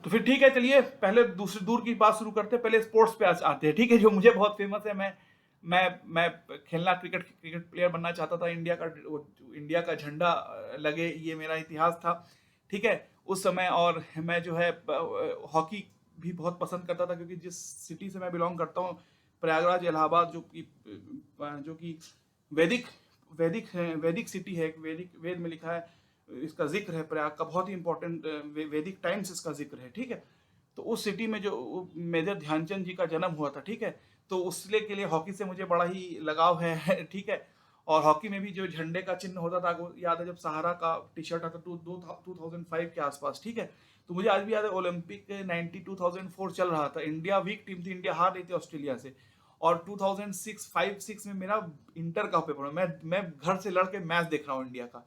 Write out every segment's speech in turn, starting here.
तो फिर ठीक है, चलिए पहले दूसरी दूर की बात शुरू करते हैं, पहले स्पोर्ट्स पे आज आते हैं, ठीक है। जो मुझे बहुत फेमस है, मैं खेलना, क्रिकेट क्रिकेट प्लेयर बनना चाहता था, इंडिया का झंडा लगे, ये मेरा इतिहास था, ठीक है उस समय। और मैं जो है हॉकी भी बहुत पसंद करता था, क्योंकि जिस सिटी से मैं बिलोंग करता हूँ, प्रयागराज इलाहाबाद, जो कि वैदिक वैदिक सिटी है, वेद में लिखा है, इसका जिक्र है प्रयाग का, बहुत ही इंपॉर्टेंट वैदिक टाइम्स इसका जिक्र है, ठीक है। तो उस सिटी में जो मेजर ध्यानचंद जी का जन्म हुआ था, ठीक है, तो उसके के लिए हॉकी से मुझे बड़ा ही लगाव है ठीक है। और हॉकी में भी जो झंडे का चिन्ह होता था, वो याद है जब सहारा का टी शर्ट आता 2005 के आसपास, ठीक है। तो मुझे आज भी याद है, ओलंपिक 2004 चल रहा था, इंडिया वीक टीम थी, इंडिया हार रही थी ऑस्ट्रेलिया से, और 2005-6 में मेरा इंटर का पेपर, मैं घर से लड़के मैच देख रहा हूँ इंडिया का,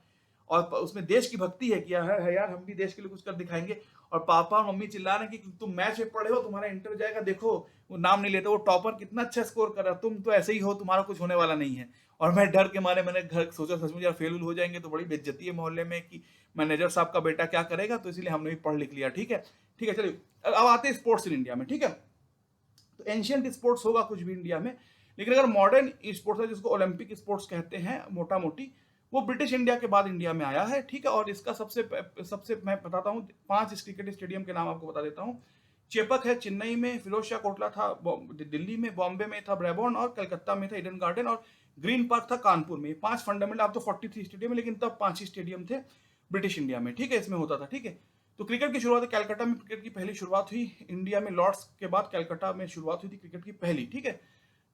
और उसमें देश की भक्ति है कि है यार, हम भी देश के लिए कुछ कर दिखाएंगे। और पापा और मम्मी चिल्ला रहे हैं कि तुम मैच में पढ़े हो, तुम्हारा इंटर जाएगा, देखो वो नाम नहीं लेते, वो टॉपर कितना अच्छा स्कोर कर रहा है, तुम तो ऐसे ही हो, तुम्हारा कुछ होने वाला नहीं है। और मैं डर के मारे मैंने घर सोचा, सचमुच यार फेल हो जाएंगे तो बड़ी बेइज्जती है मोहल्ले में कि मैनेजर साहब का बेटा क्या करेगा, तो इसलिए हमने भी पढ़ लिख लिया, ठीक है। ठीक है, चलिए अब आते हैं स्पोर्ट्स इन इंडिया में, ठीक है। तो एंशियंट स्पोर्ट्स होगा कुछ भी इंडिया में, लेकिन अगर मॉडर्न स्पोर्ट्स है, जिसको ओलंपिक स्पोर्ट्स कहते हैं मोटा मोटी, वो ब्रिटिश इंडिया के बाद इंडिया में आया है, ठीक है। और इसका सबसे सबसे मैं बताता हूँ, 5 क्रिकेट स्टेडियम के नाम आपको बता देता हूँ। चेपक है चेन्नई में, फिरोज शाह कोटला था दिल्ली में, बॉम्बे में था ब्रेबॉर्न, और कलकत्ता में था ईडन गार्डन, और ग्रीन पार्क था कानपुर में। 5 फंडामेंटल, अब तो 43 स्टेडियम है, लेकिन तब 5 ही स्टेडियम थे ब्रिटिश इंडिया में, ठीक है, इसमें होता था, ठीक है। तो क्रिकेट की शुरुआत कैलकाटा में, क्रिकेट की पहली शुरुआत हुई इंडिया में, लॉर्ड्स के बाद कैलकाटा में शुरुआत हुई थी क्रिकेट की पहली, ठीक है।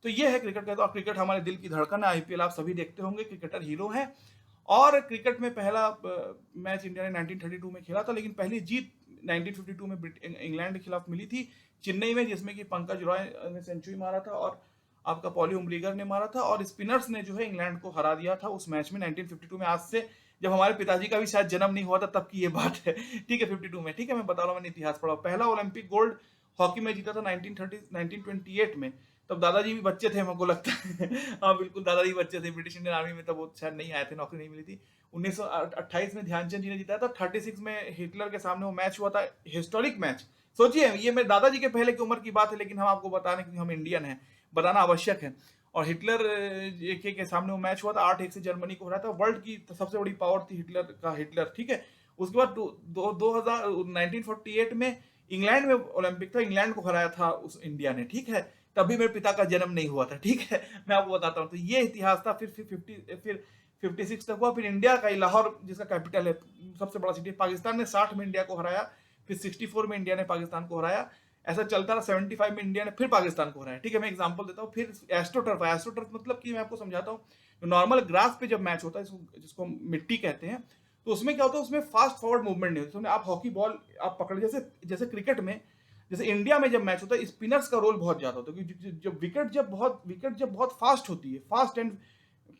तो ये है क्रिकेट का। तो क्रिकेट हमारे दिल की धड़कन है, आईपीएल आप सभी देखते होंगे, क्रिकेटर हीरो हैं। और क्रिकेट में पहला मैच इंडिया ने 1932 में खेला था, लेकिन पहली जीत 1952 में इंग्लैंड के खिलाफ मिली थी चेन्नई में, जिसमें कि पंकज रॉय ने सेंचुरी मारा था, और आपका पॉली उमरीगर ने मारा था, और स्पिनर्स ने जो है इंग्लैंड को हरा दिया था उस मैच में 1952 में। आज से जब हमारे पिताजी का भी शायद जन्म नहीं हुआ था तब की ये बात है, ठीक है, 52 में, ठीक है। मैं बता रहा हूँ, मैंने इतिहास पढ़ा। पहला ओलंपिक गोल्ड हॉकी में जीता था 1928 में, तब दादाजी भी बच्चे थे, हमको लगता है हाँ बिल्कुल, दादाजी बच्चे थे, ब्रिटिश इंडियन आर्मी में तब वो शायद नहीं आए थे, नौकरी नहीं मिली थी। 1928 में ध्यानचंद जी ने जीता था। 36 में हिटलर के सामने वो मैच हुआ था, हिस्टोरिक मैच। सोचिए, ये मेरे दादाजी के पहले की उम्र की बात है, लेकिन हम आपको बता रहे हैं कि हम इंडियन हैं, बताना आवश्यक है। और हिटलर के सामने वो मैच हुआ था, 8-1 से जर्मनी को हराया था। वर्ल्ड की सबसे बड़ी पावर थी हिटलर, ठीक है। उसके बाद 1948 में इंग्लैंड में ओलंपिक था, इंग्लैंड को हराया था उस इंडिया ने, ठीक है। तभी मेरे पिता का जन्म नहीं हुआ था, ठीक है, मैं आपको बताता हूँ। तो ये इतिहास था। फिर 56 तक हुआ। फिर इंडिया का लाहौर, जिसका कैपिटल है, सबसे बड़ा सिटी, पाकिस्तान ने 60 में इंडिया को हराया। फिर 64 में इंडिया ने पाकिस्तान को हराया। ऐसा चलता रहा। 75 में इंडिया ने फिर पाकिस्तान को हराया, ठीक है। मैं एग्जांपल देता हूँ। फिर एस्ट्रोटर्फ मतलब कि मैं आपको समझाता हूँ, नॉर्मल ग्रास पे जब मैच होता है, जिसको मिट्टी कहते हैं, तो उसमें क्या होता है, उसमें फास्ट फॉरवर्ड मूवमेंट नहीं होती। आप हॉकी बॉल आप पकड़, जैसे जैसे क्रिकेट में, जैसे इंडिया में जब मैच होता है, स्पिनर्स का रोल बहुत ज्यादा होता है, क्योंकि जब विकेट जब बहुत फास्ट होती है, फास्ट एंड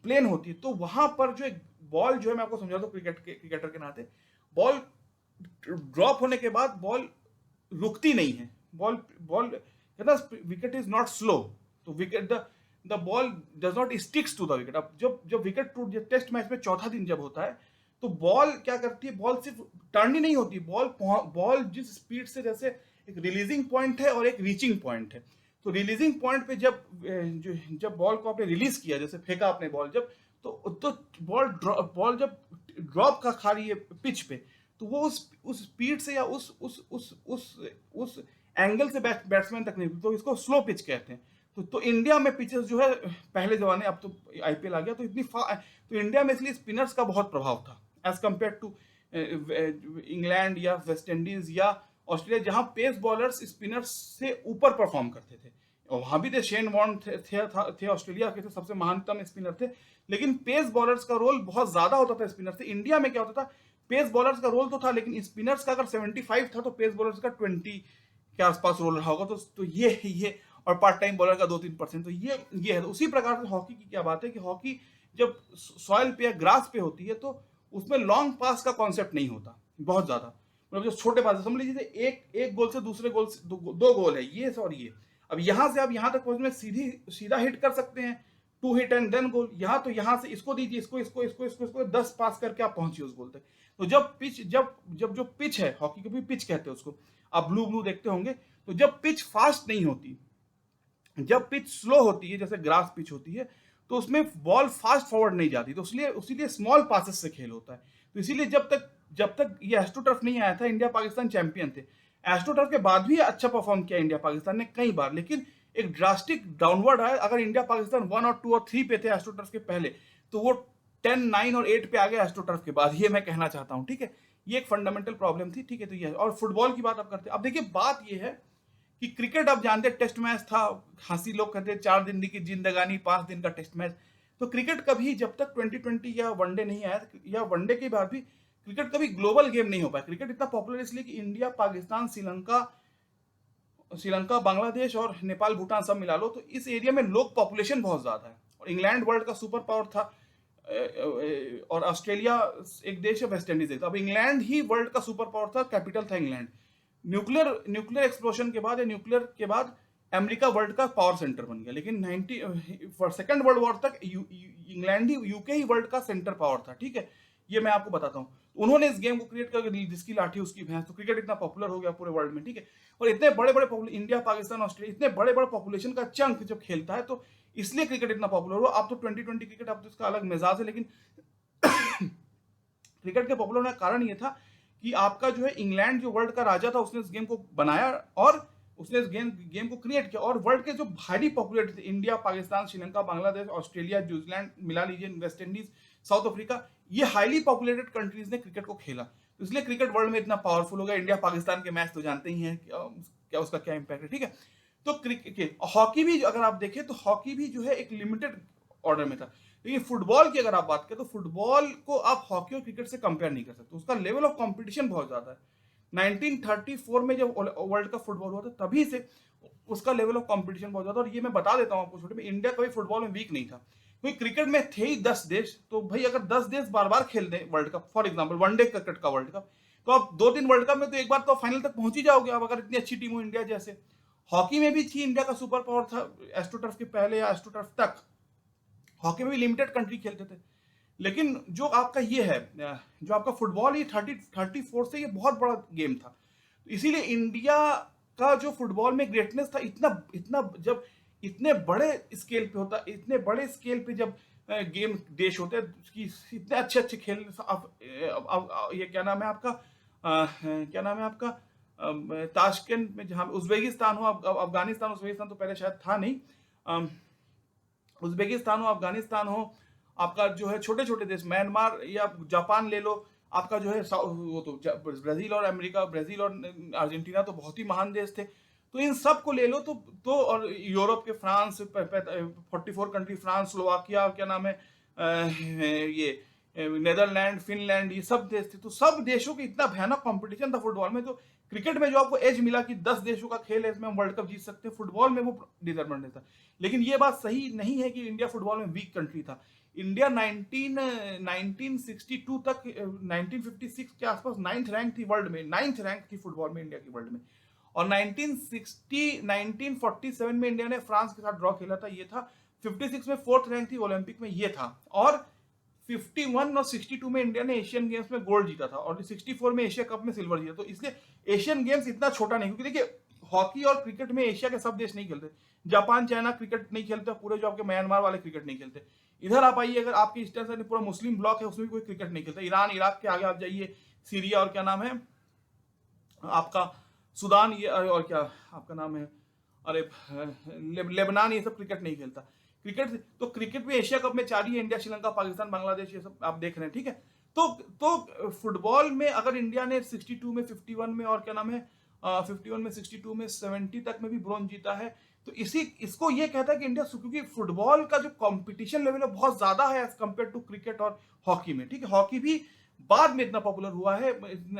प्लेन होती है, तो वहां पर जो एक बॉल, जो है मैं आपको समझाता हूँ क्रिकेटर के नाते, बॉल ड्रॉप होने के बाद बॉल रुकती नहीं है। बॉल बॉल कहता विकेट इज नॉट स्लो, तो wicket the ball does not sticks to the wicket. अब जब जब विकेट टूट, टेस्ट मैच में चौथा दिन जब होता है, तो बॉल क्या करती है, बॉल सिर्फ टर्न ही नहीं होती, बॉल जिस स्पीड से, जैसे एक रिलीजिंग पॉइंट है और एक रीचिंग पॉइंट है। तो रिलीजिंग पॉइंट पे जब बॉल को आपने रिलीज किया, जैसे फेंका आपने बॉल, जब तो बॉल जब ड्रॉप का खा रही है पिच पे, तो वो उस स्पीड से या उस एंगल से बैट्समैन तक नहीं, तो इसको स्लो पिच कहते हैं। तो इंडिया में पिचेस जो है, पहले जमाने, अब तो आईपीएल आ गया, तो तो इंडिया में इसलिए स्पिनर्स का बहुत प्रभाव था एज कम्पेयर टू इंग्लैंड या वेस्ट इंडीज या ऑस्ट्रेलिया, जहां पेस बॉलर्स स्पिनर्स से ऊपर परफॉर्म करते थे। और वहां भी थे, शेन वॉर्न थे ऑस्ट्रेलिया के, सबसे महानतम स्पिनर थे, लेकिन पेस बॉलर्स का रोल बहुत ज्यादा होता था स्पिनर से। इंडिया में क्या होता था, पेस बॉलर्स का रोल तो था, लेकिन स्पिनर्स का अगर 75 था, तो पेस बॉलर्स का 20 के आसपास रोल रहा होगा। तो ये और पार्ट टाइम बॉलर का 2-3%, तो ये है। तो उसी प्रकार से हॉकी की क्या बात है कि हॉकी जब सॉइल पे या ग्रास पे होती है, तो उसमें लॉन्ग पास का कॉन्सेप्ट नहीं होता बहुत ज्यादा। मतलब जो छोटे पास, समझ लीजिए एक गोल से दूसरे गोल से दो गोल है ये, और ये, अब यहां से आप यहां तक पहुंचने सीधा हिट कर सकते हैं, टू हिट एंड देन गोल। यहाँ तो यहाँ से इसको दीजिए, इसको 10 पास करके आप पहुंचिए उस गोल तक। तो जब पिच जब जब जो पिच है, हॉकी के भी पिच कहते हैं उसको, आप ब्लू ब्लू देखते होंगे, तो जब पिच फास्ट नहीं होती, जब पिच स्लो होती है, जैसे ग्रास पिच होती है, तो उसमें बॉल फास्ट फॉरवर्ड नहीं जाती, तो इसीलिए स्मॉल पासेस से खेल होता है। तो इसीलिए जब तक ये एस्ट्रोटर्फ नहीं आया था, इंडिया पाकिस्तान चैंपियन थे। एस्ट्रोटर्फ के बाद भी अच्छा परफॉर्म किया इंडिया पाकिस्तान ने कई बार, लेकिन एक ड्रास्टिक डाउनवर्ड आया। अगर इंडिया पाकिस्तान 1 और 2 और 3 पे थे एस्ट्रोटर्फ के पहले, तो वो 10, 9 और 8 पे आ गया एस्ट्रोटर्फ के बाद, ये मैं कहना चाहता हूँ, ठीक है। ये एक फंडामेंटल प्रॉब्लम थी, ठीक है। तो ये, और फुटबॉल की बात आप करते हैं। अब देखिए बात ये है कि क्रिकेट आप जानते हैं, टेस्ट मैच था, हंसी लोग कहते हैं 4 दिन की जिंदगानी, 5 दिन का टेस्ट मैच। तो क्रिकेट कभी, जब तक 2020 या वनडे नहीं आया, या वनडे के बाद भी, क्रिकेट कभी ग्लोबल गेम नहीं हो पाया। क्रिकेट इतना पॉपुलर इसलिए कि इंडिया, पाकिस्तान, श्रीलंका, बांग्लादेश और नेपाल, भूटान सब मिला लो, तो इस एरिया में लोग पॉपुलेशन बहुत ज्यादा है। और इंग्लैंड वर्ल्ड का सुपर पावर था, और ऑस्ट्रेलिया एक देश है, वेस्ट इंडीज एक। अब इंग्लैंड ही वर्ल्ड का सुपर पावर था, कैपिटल था इंग्लैंड। न्यूक्लियर एक्सप्लोजन के बाद, या न्यूक्लियर के बाद, अमेरिका वर्ल्ड का पावर सेंटर बन गया। लेकिन सेकेंड वर्ल्ड वॉर तक इंग्लैंड ही, यूके ही वर्ल्ड का सेंटर पावर था, ठीक है। ये मैं आपको बताता हूँ। उन्होंने इस गेम को क्रिएट कर, जिसकी लाठी उसकी भैंस, तो क्रिकेट इतना पॉपुलर हो गया पूरे वर्ल्ड में, ठीक है। और इतने बड़े बड़े इंडिया, पाकिस्तान, ऑस्ट्रेलिया, इतने बड़े बड़े पॉपुलेशन का चंक जब खेलता है, तो इसलिए क्रिकेट इतना पॉपुलर हुआ। अब तो 2020 क्रिकेट, अब तो इसका अलग मिजाज है, लेकिन क्रिकेट के पॉपुलर होने का कारण ये था कि आपका जो है, इंग्लैंड जो वर्ल्ड का राजा था, उसने इस गेम को बनाया, और उसने इस गेम को क्रिएट किया। और वर्ल्ड के जो भारी पॉपुलेटेड थे, India, Pakistan, Sri Lanka, Bangladesh, Australia, New Zealand, मिला लीजिए, वेस्ट इंडीज, साउथ अफ्रीका, ये हाईली पॉपुलेटेड कंट्रीज ने क्रिकेट को खेला। तो इसलिए क्रिकेट वर्ल्ड में इतना पावरफुल हो गया। इंडिया पाकिस्तान के मैच तो जानते ही हैं क्या उसका क्या इंपैक्ट है, ठीक है। तो क्रिकेट, हॉकी भी अगर आप देखें, तो हॉकी भी जो है एक लिमिटेड ऑर्डर में था। लेकिन फुटबॉल की अगर आप बात करें, तो फुटबॉल को आप हॉकी और क्रिकेट से कंपेयर नहीं कर सकते। उसका लेवल ऑफ कंपटीशन बहुत ज्यादा है। 1934 में जब वर्ल्ड कप फुटबॉल हुआ था, तभी से उसका लेवल ऑफ कंपटीशन बहुत ज्यादा। और ये मैं बता देता हूं आपको छोटे में, इंडिया कभी फुटबॉल में वीक नहीं था, क्योंकि क्रिकेट में थे ही 10 देश। तो भाई अगर 10 देश बार बार खेल दें world cup, for example one day cricket का वर्ल्ड कप, तो आप 2-3 वर्ल्ड कप में तो एक बार तो फाइनल तक पहुंच ही जाओगे आप, अगर इतनी अच्छी टीम हो इंडिया जैसे। हॉकी में भी थी, इंडिया का सुपर पावर था एस्ट्रोटर्फ के पहले या एस्ट्रोटर्फ तक। हॉकी में भी लिमिटेड कंट्री खेलते थे। लेकिन जो आपका ये है, जो आपका फुटबॉल, ये 34 से ये बहुत बड़ा गेम था। इसीलिए इंडिया का जो फुटबॉल में ग्रेटनेस था, इतना जब इतने बड़े स्केल पे होता, इतने बड़े स्केल पे जब गेम देश होते हैं, इतने अच्छे अच्छे खेल। अब ये क्या नाम है आपका, क्या नाम है आपका, ताशकंद में, जहाँ उज्बेकिस्तान हो, अफगानिस्तान, उज्बेकिस्तान तो पहले शायद था नहीं, उज्बेकिस्तान हो, अफगानिस्तान हो, आपका जो है छोटे छोटे देश, म्यांमार या जापान ले लो, आपका जो है वो तो ब्राजील और अमेरिका, ब्राजील और अर्जेंटीना तो बहुत ही महान देश थे। तो इन सब को ले लो, तो और यूरोप के फ्रांस, 44 कंट्री, फ्रांस, स्लोवाकिया, क्या नाम है, ये नेदरलैंड, फिनलैंड, ये सब देश थे। तो सब देशों के इतना भयानक कंपटीशन था फुटबॉल में। तो क्रिकेट में जो आपको एज मिला कि 10 देशों का खेल है, इसमें हम वर्ल्ड कप जीत सकते हैं, फुटबॉल में वो डिसएडवांटेज था। लेकिन ये बात सही नहीं है कि इंडिया फुटबॉल में वीक कंट्री था। इंडिया 1962 तक, 1956 के आसपास 9th रैंक थी वर्ल्ड में, 9th रैंक थी फुटबॉल में इंडिया की वर्ल्ड में। और 1947 में इंडिया ने फ्रांस के साथ ड्रॉ खेला था, ये था। 56 में 4th रैंक थी ओलंपिक में, ये था। और 51 और 62 में इंडिया ने एशियन गेम्स में गोल्ड जीता था, और 64 में एशिया कप में सिल्वर जीता। तो इसलिए एशियन गेम्स इतना छोटा नहीं, क्योंकि देखिए हॉकी और क्रिकेट में एशिया के सब देश नहीं खेलते। जापान, चाइना क्रिकेट नहीं खेलते, पूरे जो आपके म्यांमार वाले क्रिकेट नहीं खेलते। इधर आप आइए, अगर आपके ईस्टर्न साइड पूरा मुस्लिम ब्लॉक है, उसमें भी कोई क्रिकेट नहीं खेलता। ईरान, इराक के आगे आप जाइए, सीरिया, और क्या नाम है आपका, सूडान, ये और क्या आपका नाम है, अरे लेबनान, ये सब क्रिकेट नहीं खेलता। क्रिकेट तो क्रिकेट में एशिया कप में 4 ही, इंडिया, श्रीलंका, पाकिस्तान, बांग्लादेश, ये सब आप देख रहे हैं, ठीक है। तो फुटबॉल में अगर इंडिया ने 62 में, 51 में, और क्या नाम है, 51 में, 62 में, 70 तक में भी ब्रॉन्ज जीता है, तो इसको ये कहता है कि इंडिया, क्योंकि फुटबॉल का जो कंपटीशन लेवल है बहुत ज्यादा है एज कंपेयर टू क्रिकेट और हॉकी में, ठीक है। हॉकी भी बाद में इतना पॉपुलर हुआ है,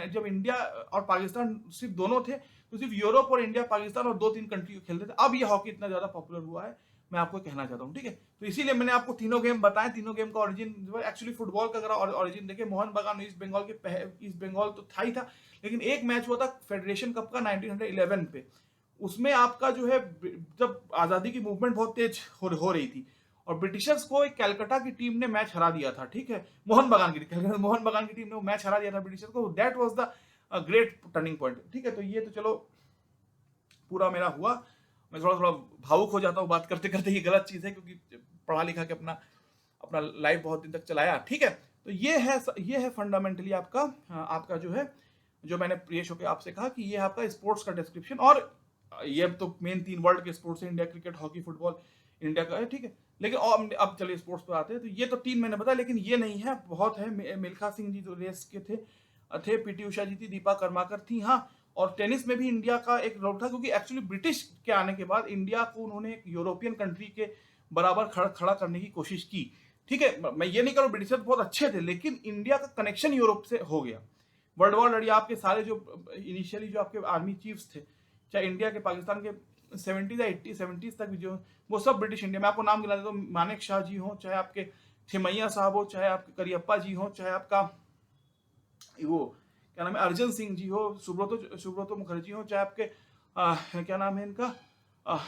जब इंडिया और पाकिस्तान सिर्फ दोनों थे, तो सिर्फ यूरोप और इंडिया, पाकिस्तान और 2-3 कंट्री खेलते थे। अब ये हॉकी इतना ज्यादा पॉपुलर हुआ है, मैं आपको कहना चाहता हूँ, ठीक है। तो इसीलिए मैंने आपको तीनों गेम बताए। तीनों गेम का ओरिजिन, एक्चुअली फुटबॉल का अगर ओरिजिन देखे, मोहन बगान ईस्ट बंगाल के, ईस्ट बंगाल तो था ही था, लेकिन एक मैच हुआ था फेडरेशन कप का 1911 पे। उसमें आपका जो है, जब आजादी की मूवमेंट बहुत तेज हो रही थी, और ब्रिटिशर्स को एक कैलकाटा की टीम ने मैच हरा दिया था, ठीक है, मोहन बगान की टीम ने वो मैच हरा दिया था ब्रिटिशर्स को। That was the great turning point, ठीक है। तो ये तो चलो पूरा मेरा हुआ। मैं थोड़ा थोड़ा भावुक हो जाता हूँ बात करते करते, ये गलत चीज है क्योंकि पढ़ा लिखा के अपना अपना लाइफ बहुत दिन तक चलाया, ठीक है। तो ये है फंडामेंटली आपका जो है, जो मैंने प्रियेश होकर आपसे कहा कि ये आपका स्पोर्ट्स का डिस्क्रिप्शन। और ये तो मेन 3 वर्ल्ड के स्पोर्ट्स है, India cricket, hockey, football India का है, ठीक है। लेकिन अब चलिए स्पोर्ट्स पर आते हैं। तो ये तो 3 मैंने बताया, लेकिन ये नहीं है, बहुत है। मिल्खा सिंह जी जो रेस के थे पीटी उषा जी थी, दीपा कर्माकर थी, हाँ। और टेनिस में भी इंडिया का एक रोल था, क्योंकि एक्चुअली ब्रिटिश के आने के बाद इंडिया को उन्होंने एक यूरोपियन कंट्री के बराबर खड़ा करने की कोशिश की, ठीक है। मैं ये नहीं कह रहा ब्रिटिशर्स बहुत अच्छे थे, लेकिन इंडिया का कनेक्शन यूरोप से हो गया। वर्ल्ड वॉर लड़ी, आपके सारे जो इनिशियली जो आपके आर्मी चीफ्स थे, चाहे इंडिया के, पाकिस्तान के 70s या 70s तक भी जो, वो सब ब्रिटिश इंडिया। मैं आपको नाम गिना देता हूँ, मानेक शाह जी हो, चाहे आपके थिमैया साहब हो, चाहे आपके करियप्पा जी हो, चाहे आपका वो क्या नाम है अर्जन सिंह जी हो, सुब्रतो मुखर्जी हो, चाहे आपके क्या नाम है इनका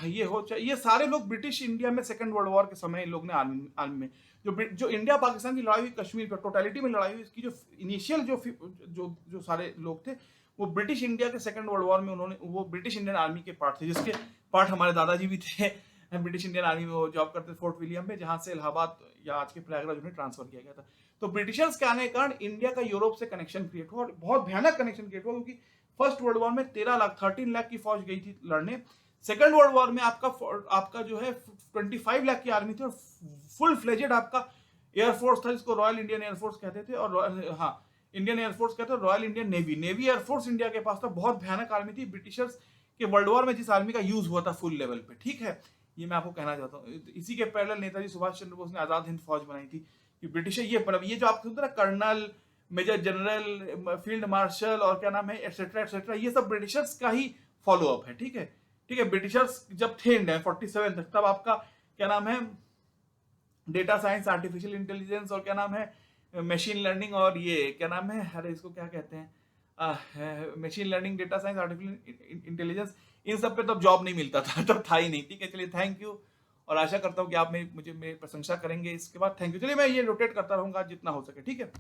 ये हो, चाहे ये सारे लोग ब्रिटिश इंडिया में सेकंड वर्ल्ड वॉर के समय इन लोग ने आर्मी में जो इंडिया पाकिस्तान की लड़ाई हुई, कश्मीर पर टोटलिटी में लड़ाई हुई, इसकी जो इनिशियल जो सारे लोग थे, वो ब्रिटिश इंडिया के सेकंड वर्ल्ड वॉर में उन्होंने, वो ब्रिटिश इंडियन आर्मी के पार्ट थे, जिसके पार्ट हमारे दादाजी भी थे। ब्रिटिश इंडियन आर्मी में वो जॉब करते थे फोर्ट विलियम में, जहां से इलाहाबाद या आज के प्रयागराज उन्हें ट्रांसफर किया गया था। तो ब्रिटिशर्स के आने के कारण इंडिया का यूरोप से कनेक्शन क्रिएट हुआ, और बहुत भयानक कनेक्शन क्रिएट हुआ, क्योंकि फर्स्ट वर्ल्ड वॉर में 13 लाख की फौज गई थी लड़ने। सेकंड वर्ल्ड वॉर में आपका जो है 25 लाख की आर्मी थी, और फुल फ्लेजेड आपका एयरफोर्स था, जिसको रॉयल इंडियन एयरफोर्स कहते थे, और हाँ इंडियन एयरफोर्स कहते हैं, royal Indian navy air force India के पास था। बहुत भयानक आर्मी थी ब्रिटिशर्स के वर्ल्ड वॉर में, जिस आर्मी का यूज हुआ था फुल लेवल पे, ठीक है। ये मैं आपको कहना चाहता हूँ। इसी के पैरेलल नेताजी सुभाष चंद्र बोस ने आजाद हिंद फौज बनाई थी, कि ब्रिटिशर ये जो आप सुनते ना, colonel, major general, field marshal और क्या नाम है एटसेट्रा एटसेट्रा, ये सब ब्रिटिशर्स का ही फॉलो अप है, ठीक है। ब्रिटिशर्स जब थे इंडिया 47 तक, तब आपका क्या नाम है डेटा साइंस, आर्टिफिशियल इंटेलिजेंस और क्या नाम है मशीन लर्निंग, और ये क्या नाम है, अरे इसको क्या कहते हैं, machine learning, data science, artificial intelligence, इन सब पे तब जॉब नहीं मिलता था, तब था ही नहीं, ठीक है। चलिए थैंक यू, और आशा करता हूँ कि आप मेरी प्रशंसा करेंगे इसके बाद। Thank you. चलिए मैं ये रोटेट करता रहूंगा जितना हो सके, ठीक है।